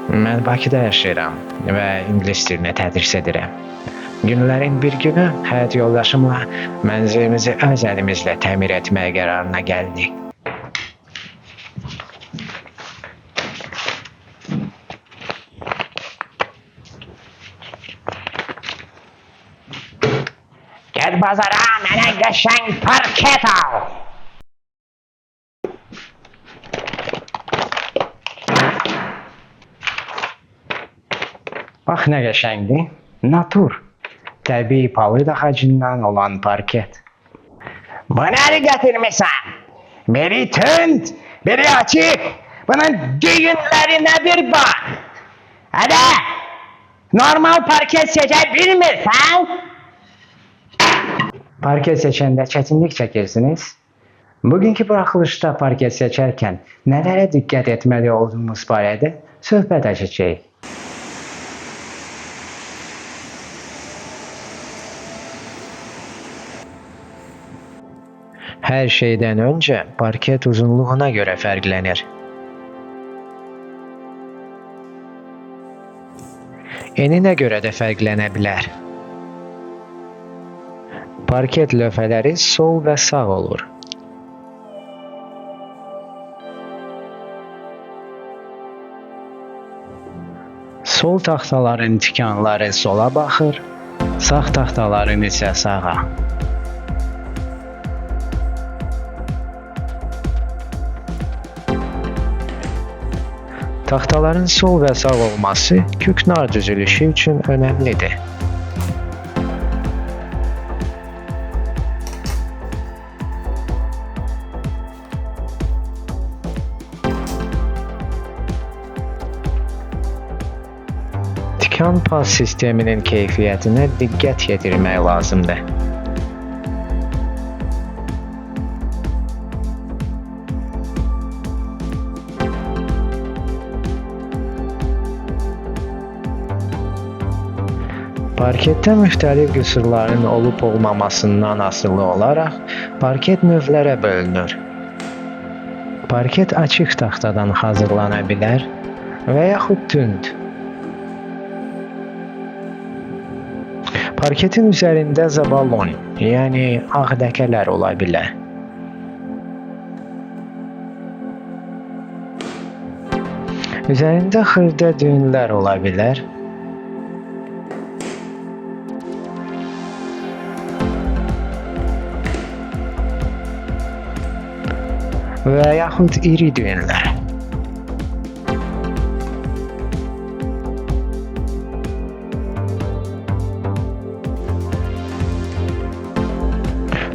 Mən Bakıda yaşayıram və ingilis dilinə tədris edirəm. Günlərin bir günü həyat yoldaşımla mənzilimizi öz əlimizlə təmir etməyə qərarına gəldik. Gəl bazara, mənə qəşəng parket al. Bax nə qəşəngdir. Natur. Təbii palıd ağacından olan parket. Bu nəyi gətirmisən? Biri tünd, biri açıq. Bunun düyünlərinə bir bax. Hədə, normal parket seçə bilmirsən? Parket seçəndə çətinlik çəkirsiniz. Bugünkü buraxılışda parket seçərkən nələrə diqqət etməli olduğumuz barədə söhbət açacağıq. Hər şeydən öncə parket uzunluğuna görə fərqlənir. Eninə görə də fərqlənə bilər. Parket lövhələri sol və sağ olur. Sol taxtaların tikanları sola baxır, sağ taxtaların isə sağa. Taxtaların sol və sağ olması küknar düzülüşü üçün önəmlidir. Tikan pas sisteminin keyfiyyətinə diqqət yetirmək lazımdır. Parketdə müxtəlif qüsurların olub-olmamasından asılı olaraq parket növlərə bölünür. Parket açıq taxtadan hazırlana bilər və yaxud tünd. Parketin üzərində zabalon, yəni ağ ləkələr ola bilər. Üzərində xırda düyünlər ola bilər. Və yaxud iri düyünlər.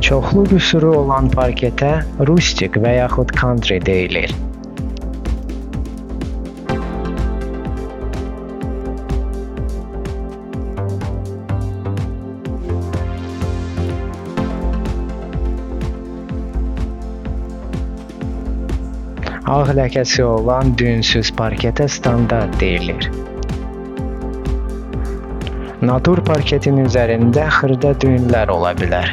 Çoxlu qüsuru olan parketə rustik və yaxud country deyilir. Ağ ləkəsi olan düyünsüz parketə standart deyilir. Natur parketin üzərində xırda düyünlər ola bilər.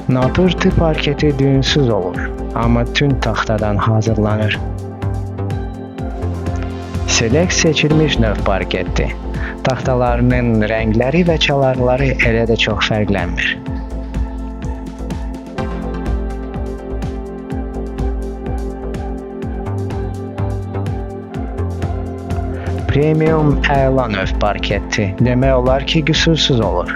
Natur tip parketi düyünsüz olur, amma tünd taxtadan hazırlanır. Select seçilmiş növ parketdir. Taxtalarının rəngləri və çalarları elə də çox fərqlənmir. Premium əla növ parketdir. Demək olar ki, qüsursuz olur.